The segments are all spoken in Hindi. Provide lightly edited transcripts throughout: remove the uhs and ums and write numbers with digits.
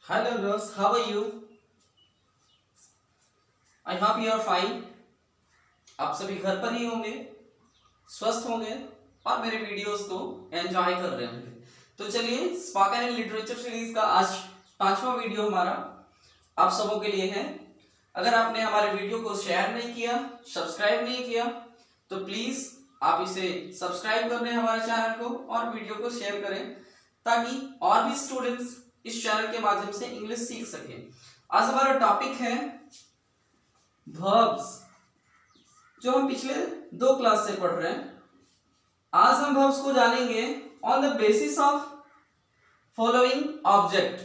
Hello girls, how are you? I hope you are fine. आप सभी घर पर ही होंगे, स्वस्थ होंगे और मेरे वीडियोस को एंजॉय कर रहे होंगे। तो चलिए स्पोकन एंड लिटरेचर सीरीज का आज 5वां वीडियो हमारा आप सबों के लिए है। अगर आपने हमारे वीडियो को शेयर नहीं किया, सब्सक्राइब नहीं किया, तो प्लीज आप इसे सब्सक्राइब कर लें हमारे चैनल को और वीडियो को शेयर करें ताकि और भी स्टूडेंट्स इस चैनल के माध्यम से इंग्लिश सीख सकें। आज हमारा टॉपिक है वर्ब्स, जो हम पिछले 2 क्लास से पढ़ रहे हैं। आज हम वर्ब्स को जानेंगे on the basis of following object.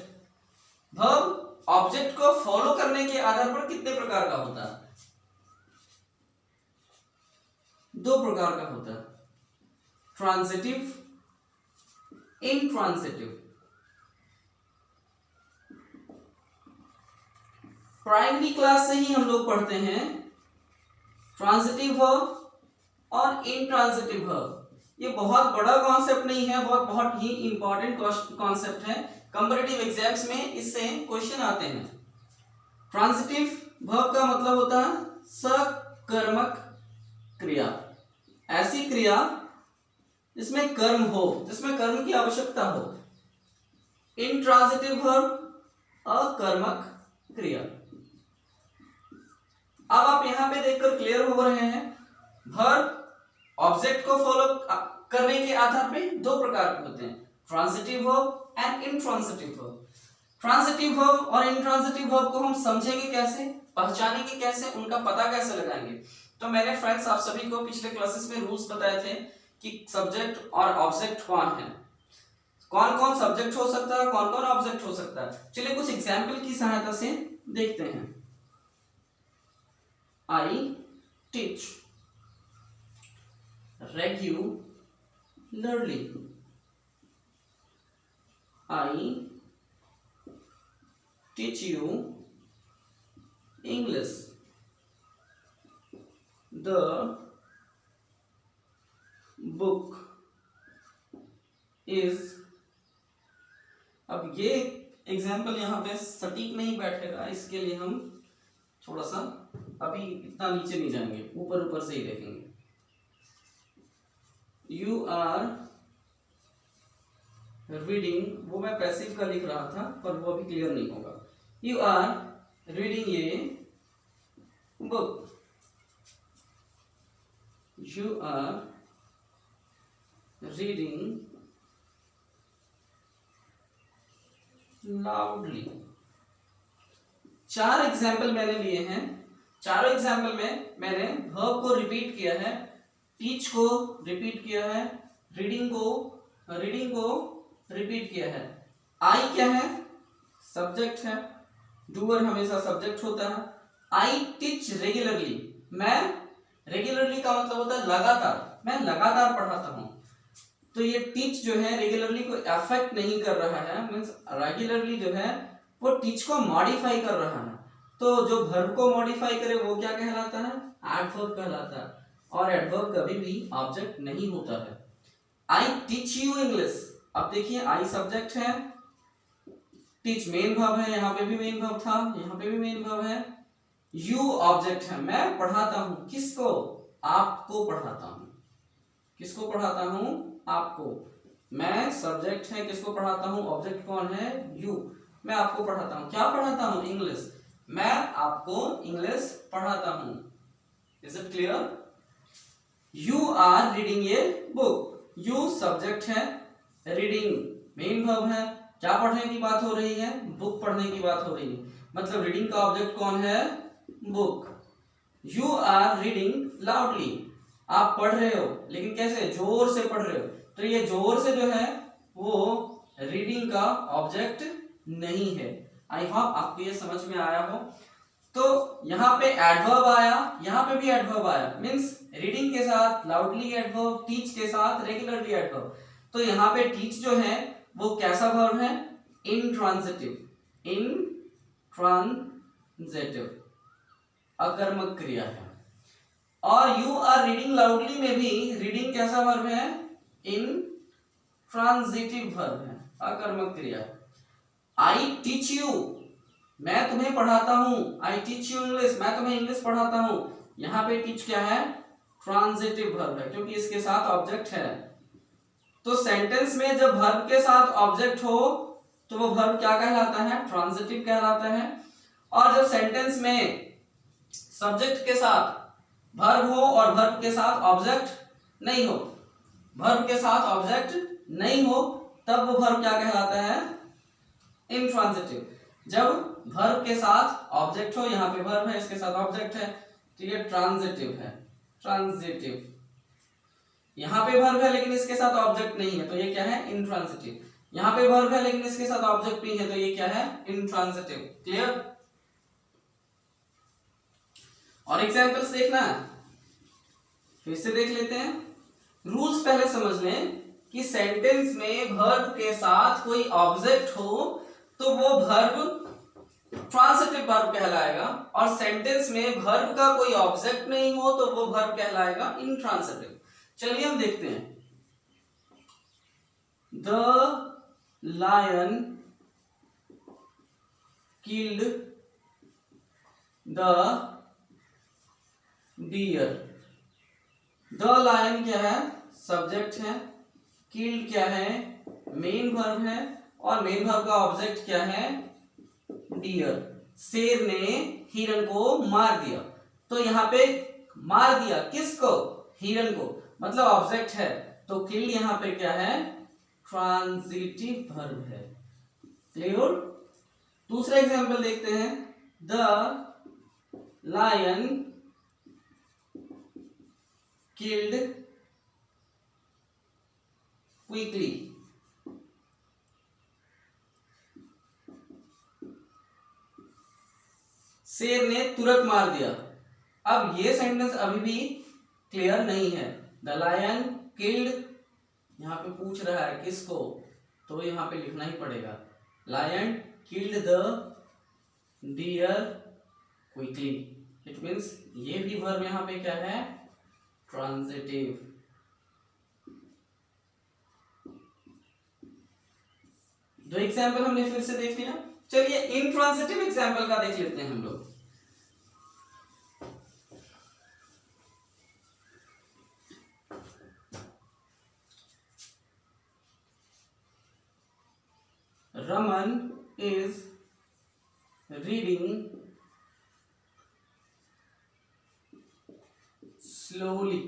Verb object को फॉलो करने के आधार पर कितने प्रकार का होता है? 2 प्रकार का होता है, ट्रांजिटिव, इंट्रांजिटिव। प्राइमरी क्लास से ही हम लोग पढ़ते हैं ट्रांजिटिव वर्ब और इंट्रांजिटिव वर्ब। ये बहुत बड़ा कॉन्सेप्ट नहीं है, बहुत ही इंपॉर्टेंट कॉन्सेप्ट है। कंपैरेटिव एग्जाम्स में इससे क्वेश्चन आते हैं। ट्रांजिटिव वर्ब का मतलब होता है सकर्मक क्रिया, ऐसी क्रिया जिसमें कर्म हो, जिसमें कर्म की आवश्यकता हो। इंट्रांजिटिव वर्ब अकर्मक क्रिया। अब आप यहां पे देखकर क्लियर हो रहे हैं, वर्ब ऑब्जेक्ट को फॉलो करने के आधार पे 2 प्रकार के होते हैं, transitive verb and intransitive verb. Transitive verb और इंट्रांजिटिव वर्ब को हम समझेंगे कैसे, पहचानेंगे कैसे, उनका पता कैसे लगाएंगे। तो मैंने फ्रेंड्स आप सभी को पिछले क्लासेस में रूल्स बताए थे कि सब्जेक्ट और ऑब्जेक्ट कौन है, कौन कौन सब्जेक्ट हो सकता है, कौन कौन ऑब्जेक्ट हो सकता है। चलिए कुछ एग्जाम्पल की सहायता से देखते हैं। I teach regularly. I teach you English. The book is। अब ये एग्जाम्पल यहाँ पे सटीक नहीं बैठेगा, इसके लिए हम थोड़ा सा अभी इतना नीचे नहीं जाएंगे, ऊपर ऊपर से ही देखेंगे। यू आर रीडिंग, वो मैं पैसिव का लिख रहा था पर वो अभी क्लियर नहीं होगा। You are reading a book. You are reading loudly. 4 example मैंने लिए हैं। चारों एग्जाम्पल में मैंने वर्ब को रिपीट किया है, टीच को रिपीट किया है, रीडिंग को रिपीट किया है। आई क्या है? सब्जेक्ट है, डूअर हमेशा सब्जेक्ट होता है। आई टीच रेगुलरली, मैं रेगुलरली का मतलब होता है लगातार, मैं लगातार पढ़ाता हूँ। तो ये टीच जो है रेगुलरली को अफेक्ट नहीं कर रहा है, मीन्स रेगुलरली जो है वो टीच को मॉडिफाई कर रहा है। तो जो वर्ब को मॉडिफाई करे वो क्या कहलाता है? एडवर्ब कहलाता है, और एडवर्ब कभी भी ऑब्जेक्ट नहीं होता है। आई टीच यू इंग्लिश, अब देखिए आई सब्जेक्ट है, टीच मेन वर्ब है, यहाँ पे भी मेन वर्ब था, यहाँ पे भी मेन वर्ब है। यू ऑब्जेक्ट है, मैं पढ़ाता हूँ, किसको? आपको पढ़ाता हूँ। किसको पढ़ाता हूँ? आपको। मैं सब्जेक्ट है, किसको पढ़ाता हूँ? ऑब्जेक्ट कौन है? यू। मैं आपको पढ़ाता हूँ, क्या पढ़ाता हूँ? इंग्लिश। मैं आपको इंग्लिश पढ़ाता हूँ। Is it clear? You are reading a book. You subject है, रीडिंग मेन वर्ब है, क्या पढ़ने की बात हो रही है? बुक पढ़ने की बात हो रही है, मतलब रीडिंग का ऑब्जेक्ट कौन है? Book. You are reading loudly, आप पढ़ रहे हो, लेकिन कैसे? जोर से पढ़ रहे हो। तो ये जोर से जो है वो रीडिंग का ऑब्जेक्ट नहीं है। आई होप आपको ये समझ में आया हो। तो यहाँ पे एडवर्ब आया, यहाँ पे भी एडवर्ब आया, मीन्स रीडिंग के साथ लाउडली एडवर्ब, टीच के साथ रेगुलरली एडवर्ब। तो यहाँ पे टीच जो है वो कैसा वर्ब है? इंट्रांजिटिव। इंट्रांजिटिव अकर्मक क्रिया है। और यू आर रीडिंग लाउडली में भी रीडिंग कैसा वर्ब है? इंट्रांजिटिव वर्ब है, अकर्मक क्रिया। आई टीच यू, मैं तुम्हें पढ़ाता हूं। आई टीच यू इंग्लिश, मैं तुम्हें इंग्लिश पढ़ाता हूं। यहां पे टीच क्या है, ट्रांजिटिव वर्ब है, क्योंकि इसके साथ ऑब्जेक्ट है। तो सेंटेंस में जब वर्ब के साथ ऑब्जेक्ट हो तो वो वर्ब क्या कहलाता है, ट्रांजिटिव कहलाता है। और जब सेंटेंस में सब्जेक्ट के साथ वर्ब हो और वर्ब के साथ ऑब्जेक्ट नहीं हो, वर्ब के साथ ऑब्जेक्ट नहीं हो, तब वो वर्ब क्या कहलाता है, इंट्रांजिटिव। जब वर्ब के साथ ऑब्जेक्ट हो, यहाँ पे वर्ब है, इसके साथ ऑब्जेक्ट है, तो ये ट्रांजिटिव है, ट्रांजिटिव। यहाँ पे वर्ब है लेकिन इसके साथ ऑब्जेक्ट नहीं है, तो ये क्या है, इंट्रांजिटिव। यहाँ पे वर्ब है लेकिन इसके साथ ऑब्जेक्ट नहीं है, तो ये क्या है, इंट्रांजिटिव। क्लियर? और एग्जांपल्स देखना है, फिर से देख लेते हैं। रूल्स पहले समझ लें कि सेंटेंस में वर्ब के साथ कोई ऑब्जेक्ट हो तो वो वर्ब ट्रांजिटिव वर्ब कहलाएगा, और सेंटेंस में वर्ब का कोई ऑब्जेक्ट नहीं हो तो वो वर्ब कहलाएगा इंट्रांजिटिव। चलिए हम देखते हैं। The lion killed the deer. The lion क्या है, सब्जेक्ट है, किल्ड क्या है, मेन वर्ब है, और मेन वर्ब का ऑब्जेक्ट क्या है, डियर। शेर ने हिरन को मार दिया, तो यहां पे मार दिया किसको, हिरन को, मतलब ऑब्जेक्ट है, तो किल यहां पे क्या है, ट्रांजिटिव वर्ब है। क्लियर? दूसरा एग्जांपल देखते हैं। The lion killed quickly. शेर ने तुरंत मार दिया। अब ये सेंटेंस अभी भी क्लियर नहीं है। द लायन किल्ड, यहां पे पूछ रहा है किसको, तो यहां पे लिखना ही पड़ेगा, lion killed the deer quickly. It means ये भी वर्ब यहां पे क्या है, ट्रांजिटिव। दो एग्जाम्पल हमने फिर से देख लिया। चलिए इनट्रांजिटिव एग्जाम्पल का देख लेते हैं हम लोग। Raman is reading slowly.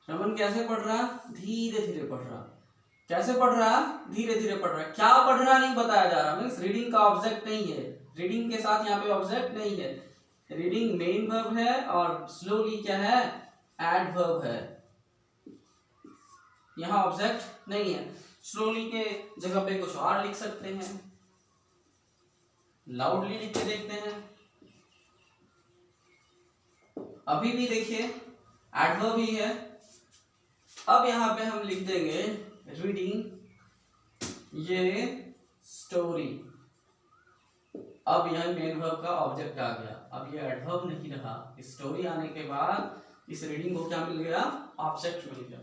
Raman कैसे पढ़ रहा, धीरे धीरे पढ़ रहा। कैसे पढ़ रहा, धीरे धीरे पढ़ रहा। क्या पढ़ रहा नहीं बताया जा रहा, मीन्स रीडिंग का ऑब्जेक्ट नहीं है, रीडिंग के साथ यहाँ पे ऑब्जेक्ट नहीं है। रीडिंग मेन वर्ब है और स्लोली क्या है, एडवर्ब है, यहाँ ऑब्जेक्ट नहीं है। स्लोली के जगह पे कुछ और लिख सकते हैं, लाउडली लिख के देखते हैं। अभी भी देखिए एडवर्ब ही है। अब यहां पे हम लिख देंगे रीडिंग ये स्टोरी। अब यह मेन वर्ब का ऑब्जेक्ट आ गया, अब ये एडवर्ब नहीं रहा। स्टोरी आने के बाद इस रीडिंग को क्या मिल गया, ऑब्जेक्ट मिल गया।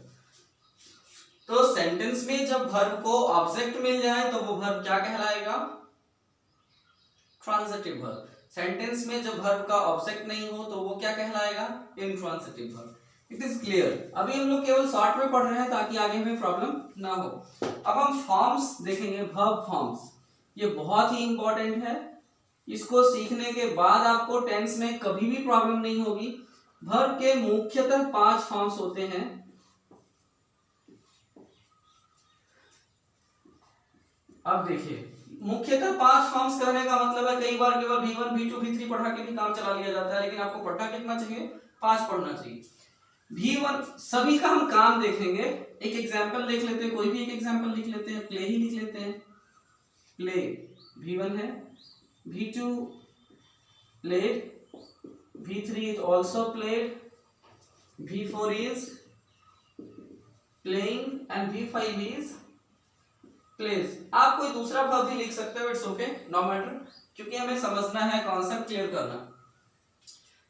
तो सेंटेंस में जब वर्ब को ऑब्जेक्ट मिल जाए तो वो वर्ब क्या कहलाएगा, ट्रांजिटिव वर्ब। सेंटेंस में जब वर्ब का ऑब्जेक्ट नहीं हो तो वो क्या कहलाएगा, intransitive verb. It is clear. अभी हम लोग केवल शॉर्ट में पढ़ रहे हैं ताकि आगे हमें प्रॉब्लम ना हो। अब हम फॉर्म्स देखेंगे, वर्ब फॉर्म्स। ये बहुत ही इंपॉर्टेंट है, इसको सीखने के बाद आपको टेंस में कभी भी प्रॉब्लम नहीं होगी। वर्ब के मुख्यतः 5 फॉर्म्स होते हैं। अब देखिए मुख्यतः 5 फॉर्म्स करने का मतलब है, कई बार केवल V1, V2, V3 पढ़ा के भी काम चला लिया जाता है, लेकिन आपको पढ़ना कितना चाहिए, 5 पढ़ना चाहिए। V1 सभी का हम काम देखेंगे। एक एग्जांपल देख लेते हैं, कोई भी एक एग्जांपल लिख लेते हैं, प्ले ही लिख लेते हैं। प्ले V1 है, V2 played, V3 is also played, V4 is playing and V5 is plays। आप कोई दूसरा वर्ब भी लिख सकते हो, इट्स ओके, नो मैटर, क्योंकि हमें समझना है, कॉन्सेप्ट क्लियर करना।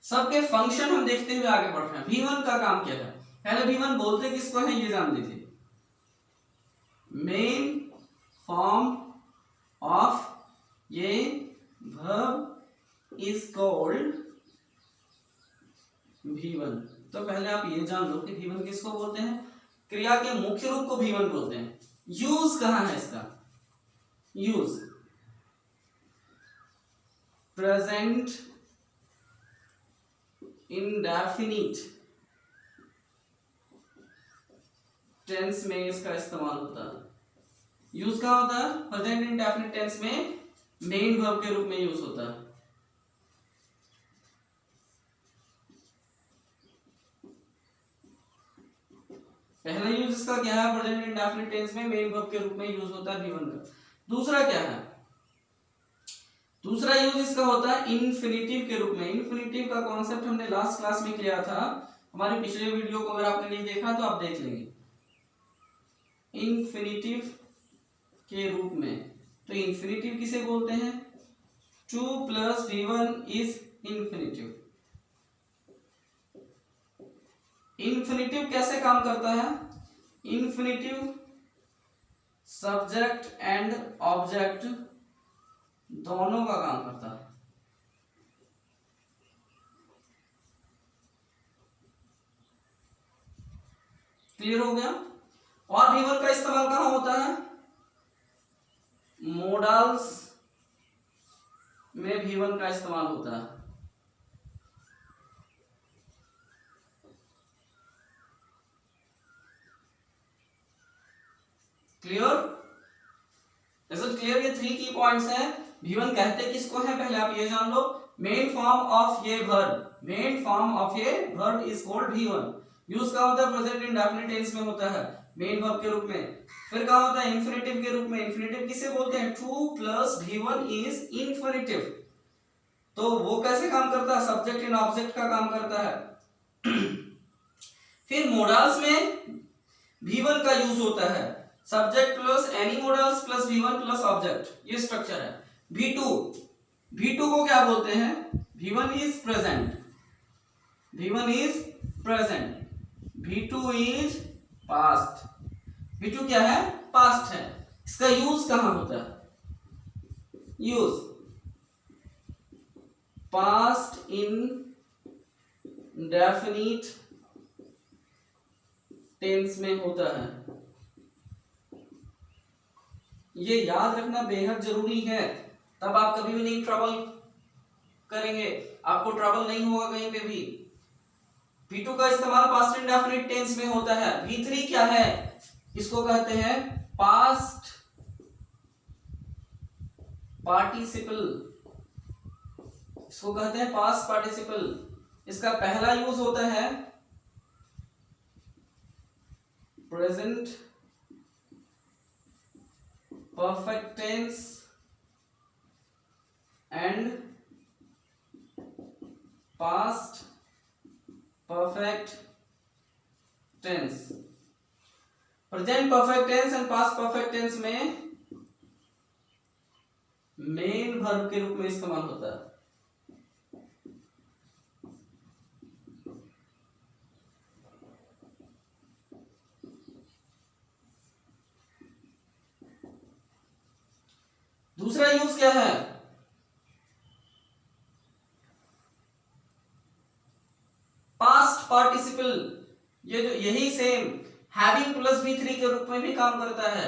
सबके फंक्शन हम देखते हुए आगे बढ़ रहे हैं। V1 का काम क्या है, पहले V1 बोलते किसको है ये जान लीजिए। मेन फॉर्म ऑफ ये verb is called V1। तो पहले आप ये जान लो कि V1 किसको बोलते हैं, क्रिया के मुख्य रूप को V1 बोलते हैं। यूज कहाँ है इसका, यूज प्रेजेंट इंडेफिनिट टेंस में इसका इस्तेमाल होता है। यूज कहाँ होता है, प्रेजेंट इंडेफिनिट टेंस में मेन वर्ब के रूप में यूज होता है। पहला यूज इसका क्या है, प्रेजेंट इंडेफिनिट टेंस में मेन वर्ब के रूप में यूज होता है V1 का। दूसरा क्या है, दूसरा यूज इसका होता है इन्फिनिटिव के रूप में। इन्फिनिटिव का कॉन्सेप्ट हमने लास्ट क्लास में किया था, हमारे पिछले वीडियो को अगर आपने नहीं देखा तो आप देख लेंगे। इन्फिनिटिव के रूप में, तो इन्फिनिटिव किसे बोलते हैं, 2 + V1 इज इन्फिनिटिव। इन्फिनिटिव कैसे काम करता है, इन्फिनिटिव सब्जेक्ट एंड ऑब्जेक्ट दोनों का काम करता है। क्लियर हो गया। और V1 का इस्तेमाल कहां होता है, मोडल्स में V1 का इस्तेमाल होता है। Clear, is it clear. ये 3 की पॉइंट्स हैं। V1 कहते किसको है, पहले आप ये जान लो। मेन फॉर्म ऑफ ये वर्ब, मेन फॉर्म ऑफ ये verb is called V1। Use कहाँ होता है, प्रेजेंट इंडेफिनिट टेंस में होता है मेन वर्ब के रूप में। फिर कहाँ होता है, इन्फिनिटिव के रूप में। इन्फिनिटिव किसे बोलते हैं, 2 + V1 इज इन्फिनिटिव। तो वो कैसे काम करता है, सब्जेक्ट एंड ऑब्जेक्ट का काम करता है। फिर मोडल्स में V1 का यूज होता है, subject plus any models plus V1 plus object, ये स्ट्रक्चर है। V2 को क्या बोलते हैं, V1 is present, V1 is present, V2 is past. V2 क्या है, पास्ट है। इसका यूज कहां होता है, यूज पास्ट इंडेफिनिट टेंस में होता है। ये याद रखना बेहद जरूरी है, तब आप कभी भी नहीं ट्रबल करेंगे, आपको ट्रबल नहीं होगा कहीं पे भी। V2 का इस्तेमाल पास्ट इंडेफिनिट टेंस में होता है। V3 क्या है, इसको कहते हैं पास्ट पार्टिसिपल, इसको कहते हैं पास्ट पार्टिसिपल। इसका पहला यूज होता है present perfect tense and past perfect tense. Present perfect tense and past perfect tense में मेन वर्ब के रूप में इस्तेमाल होता है। दूसरा यूज क्या है, पास्ट पार्टिसिपल। ये जो यही सेम हैविंग प्लस V3 के रूप में भी काम करता है।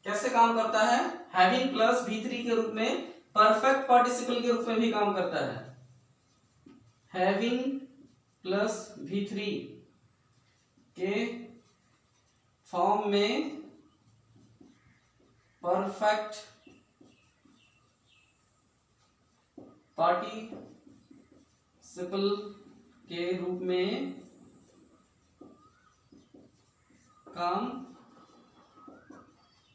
कैसे काम करता है, हैविंग प्लस V3 के रूप में परफेक्ट पार्टिसिपल के रूप में भी काम करता है। हैविंग प्लस V3 के फॉर्म में परफेक्ट पार्टिसिपल के रूप में काम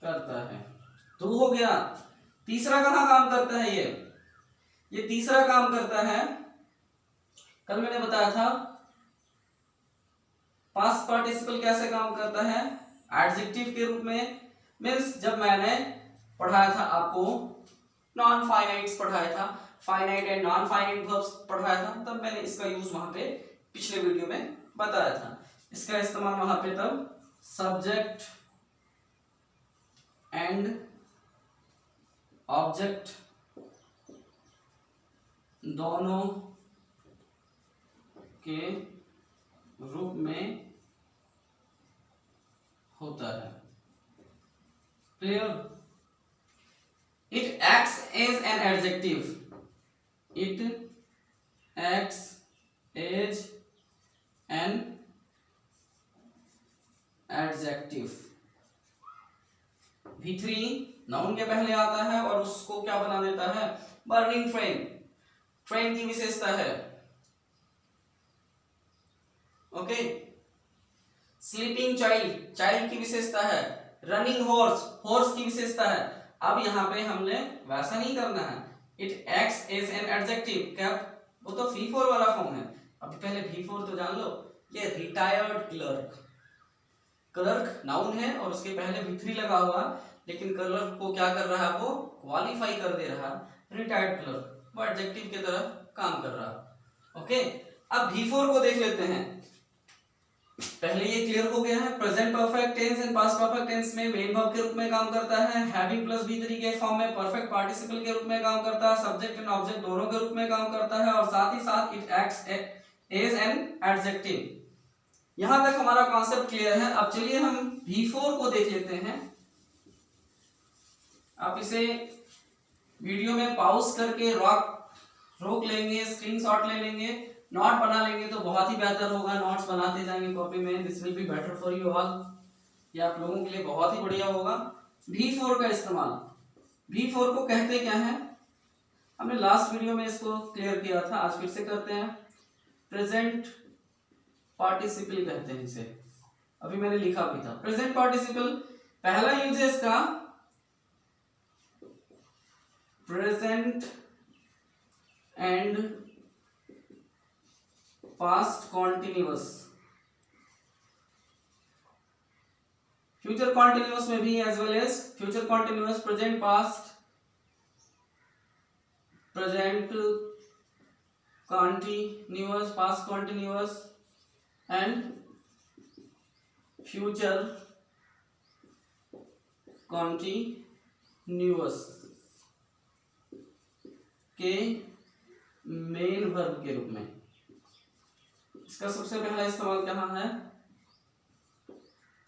करता है। तो हो गया। तीसरा कहां काम करता है, ये तीसरा काम करता है, कल मैंने बताया था पास्ट पार्टिसिपल कैसे काम करता है, एडजेक्टिव के रूप में। मीन्स जब मैंने पढ़ाया था आपको नॉन फाइनाइट्स पढ़ाया था, finite and non finite verbs पढ़ाया था, तब मैंने इसका यूज वहां पे पिछले वीडियो में बताया था। इसका इस्तेमाल वहां पे तब सब्जेक्ट एंड ऑब्जेक्ट दोनों के रूप में होता है। Clear? It acts as an adjective, it acts as an adjective. V3 noun के पहले आता है और उसको क्या बना देता है? बर्निंग ट्रेन, ट्रेन की विशेषता है। ओके। स्लीपिंग चाइल्ड, चाइल्ड की विशेषता है। रनिंग हॉर्स, हॉर्स की विशेषता है। अब यहाँ पे हमने वैसा नहीं करना है। It acts as an adjective, क्या वो तो V4 वाला फॉर्म है। अब पहले V4 तो जान लो, ये रिटायर्ड क्लर्क, क्लर्क नाउन है और उसके पहले V3 लगा हुआ, लेकिन क्लर्क को क्या कर रहा है? वो क्वालिफाई कर दे रहा, रिटायर्ड क्लर्क, वो एडजेक्टिव की तरह काम कर रहा। ओके। अब V4 को देख लेते हैं। पहले ये क्लियर हो गया है। Present perfect tense and past perfect tense में मेन वर्ब के रूप में काम करता है। हैविंग प्लस V3 के फॉर्म में परफेक्ट पार्टिसिपल के रूप में काम करता है। सब्जेक्ट एंड ऑब्जेक्ट दोनों के रूप में काम करता है और साथ ही साथ it acts as an adjective. यहां तक हमारा कॉन्सेप्ट क्लियर है। अब चलिए हम V4 को देख लेते हैं। आप इसे वीडियो में पॉज करके रोक लेंगे, स्क्रीनशॉट ले लेंगे, नोट बना लेंगे तो बहुत ही बेहतर होगा। नोट्स बनाते जाएंगे कॉपी में, this will be better for you all. ये आप लोगों के लिए बहुत ही बढ़िया होगा। V4 का इस्तेमाल, V4 को कहते क्या है? हमने लास्ट वीडियो में इसको क्लियर किया था, आज फिर से करते हैं। प्रेजेंट पार्टिसिपल कहते हैं इसे, अभी मैंने लिखा भी था। प्रेजेंट पार्टिसिपल पहला यूज है इसका present and past continuous. Future continuous में भी as well as future continuous, present past, present continuous, past continuous and future continuous के मेन वर्ब के रूप में। इसका सबसे पहला इस्तेमाल कहाँ है?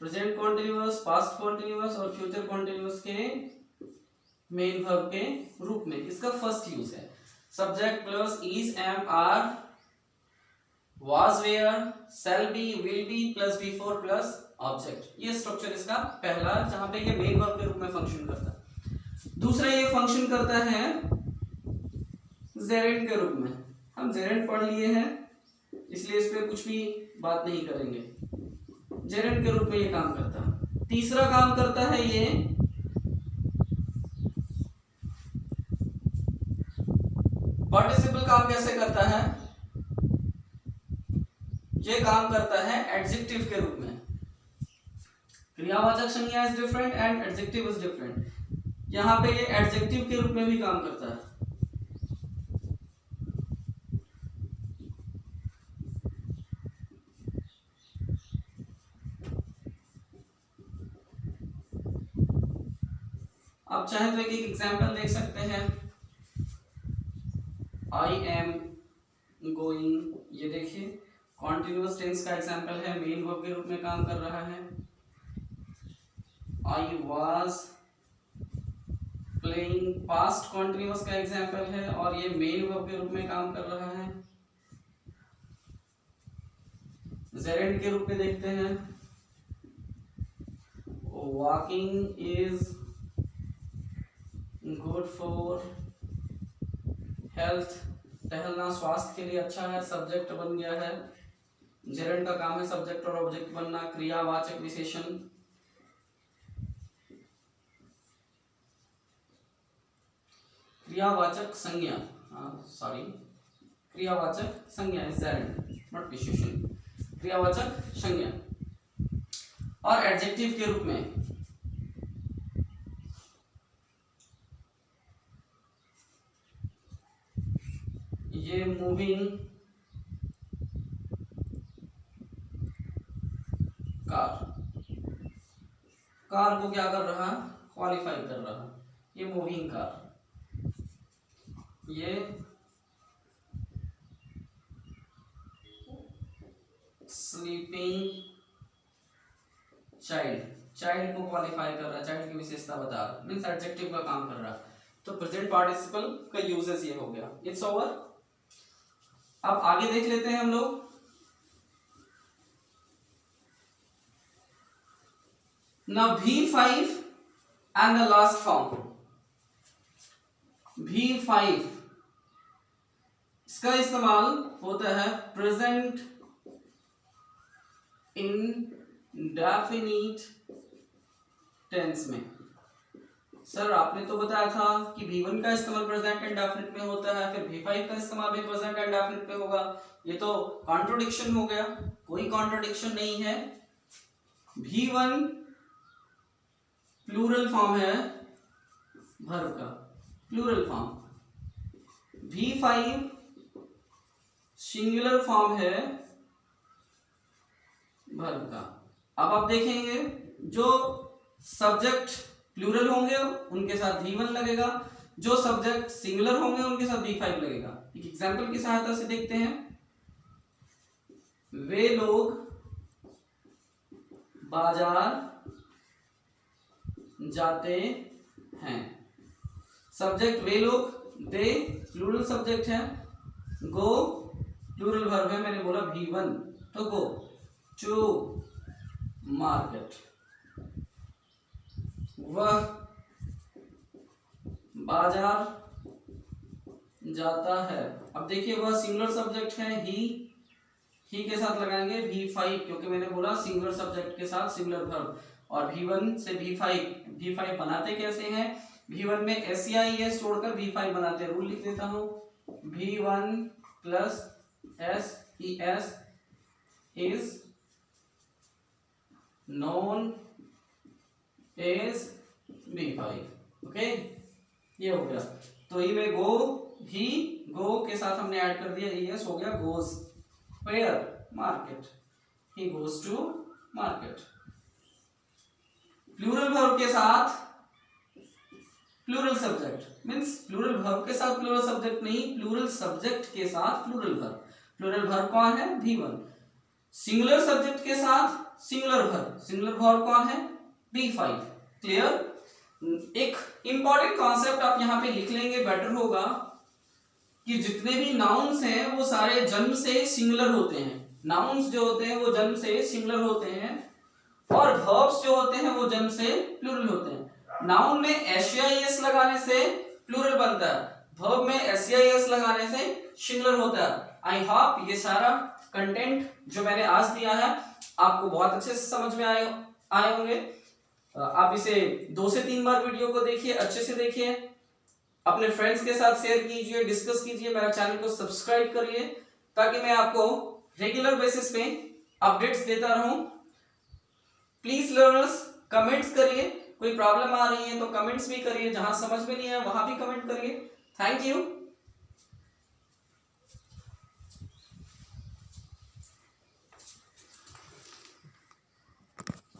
प्रेजेंट कॉन्टिन्यूअस, पास्ट कॉन्टिन्यूअस और फ्यूचर कॉन्टिन्यूअस के मेन वर्ब के रूप में। इसका फर्स्ट यूज है subject plus is, am, are, was, where, shall be, will be plus V4 plus object. ये स्ट्रक्चर इसका पहला, जहां पे ये मेन वर्ब के रूप में फंक्शन करता है। दूसरा ये फंक्शन करता है जेरेंड के रूप में। हम जेरेंड पढ़ लिए हैं इसलिए इस पे कुछ भी बात नहीं करेंगे। जेरेंड के रूप में ये काम करता है। तीसरा काम करता है ये पार्टिसिपल। काम कैसे करता है? ये काम करता है एडजेक्टिव के रूप में। क्रियावाचक संज्ञा is different and adjective is different. यहां पे ये एडजेक्टिव के रूप में भी काम करता है। आप चाहे तो एक एग्जांपल देख सकते हैं। आई एम गोइंग, ये देखिए कॉन्टिन्यूअस टेंस का एग्जांपल है, मेन वर्ब के रूप में काम कर रहा है। I was playing, past continuous का एग्जांपल है और ये मेन वर्ब के रूप में काम कर रहा है। जेरेंड के रूप में देखते हैं, walking is good for health, टहलना स्वास्थ्य के लिए अच्छा है, सब्जेक्ट बन गया है। जेरेंड का काम है सब्जेक्ट और ऑब्जेक्ट बनना, क्रियावाचक विशेषण। क्रियावाचक संज्ञा, सॉरी क्रियावाचक संज्ञा इज जेरेंड नॉट विशेषण, क्रियावाचक संज्ञा। और एडजेक्टिव के रूप में ये मूविंग कार, कार को क्या कर रहा है? क्वालिफाई कर रहा है। ये मूविंग कार। ये स्लीपिंग चाइल्ड, चाइल्ड को क्वालिफाई कर रहा है, चाइल्ड की विशेषता बता रहा, मीन्स एडजेक्टिव का काम कर रहा है। तो प्रेजेंट पार्टिसिपल का यूजेस ये हो गया। It's over. अब आगे देख लेते हैं हम लोग। Now V5 and the last form V5, इसका इस्तेमाल होता है प्रेजेंट इंडेफिनिट टेंस में। सर आपने तो बताया था कि V1 का इस्तेमाल प्रेजेंट इंडेफिनिट में होता है, फिर V5 का इस्तेमाल भी प्रेजेंट इंडेफिनिट में होगा। ये तो कॉन्ट्रोडिक्शन हो गया। कोई कॉन्ट्रोडिक्शन नहीं है। V1 प्लूरल फॉर्म है वर्ब का, plural form. V5 singular form है वर्ब का। अब आप देखेंगे जो सब्जेक्ट प्लूरल होंगे उनके साथ V1 लगेगा, जो सब्जेक्ट सिंगुलर होंगे उनके साथ V5 लगेगा। एक एग्जांपल की सहायता से देखते हैं। वे लोग बाजार जाते हैं। सब्जेक्ट वे लोग, दे प्लूरल सब्जेक्ट है, गो प्लूरल वर्ब है, मैंने बोला V1, तो गो टू मार्केट। वह बाजार जाता है। अब देखिए वह सिंगुलर सब्जेक्ट है, ही के साथ लगाएंगे V5, क्योंकि मैंने बोला सिंगुलर सब्जेक्ट के साथ सिंगुलर वर्ब। और V1 से V5 बनाते कैसे हैं? V1 में SEIS छोड़कर V5 बनाते हैं। रूल लिख देता हूं, V1 plus SES is known as V5। Okay, ये हो गया। तो ही में गो के साथ हमने ऐड कर दिया, ES हो गया goes where market, he goes to market. Plural verb के साथ plural subject, means plural verb के साथ प्लूरल सब्जेक्ट नहीं, प्लूरल सब्जेक्ट के साथ प्लूरल वर्ब। प्लूरल वर्ब कौन है? V1। सिंगुलर सब्जेक्ट के साथ सिंगुलर वर्ब, सिंगुलर वर्ब कौन है? V5। क्लियर? एक इंपॉर्टेंट कॉन्सेप्ट आप यहां पे लिख लेंगे, बेटर होगा कि जितने भी नाउन्स हैं वो सारे जन्म से सिंगुलर होते हैं। नाउन्स जो होते हैं वो जन्म से सिंगुलर होते हैं, और वर्ब्स जो होते हैं वो जन्म से प्लूरल होते हैं। नाउन में SEIS लगाने से प्लूरल बनता है, वर्ब में SEIS लगाने से सिंगुलर होता है। आई होप ये सारा कंटेंट जो मैंने आज दिया है आपको बहुत अच्छे से समझ में आए होंगे। आप इसे 2 से 3 बार वीडियो को देखिए, अच्छे से देखिए, अपने फ्रेंड्स के साथ शेयर कीजिए, डिस्कस कीजिए, मेरा चैनल को सब्सक्राइब करिए ताकि मैं आपको रेगुलर बेसिस पे अपडेट्स देता रहूं। प्लीज लर्नर्स कमेंट्स करिए, कोई प्रॉब्लम आ रही है तो कमेंट्स भी करिए, जहां समझ में नहीं है वहां भी कमेंट करिए। Thank you.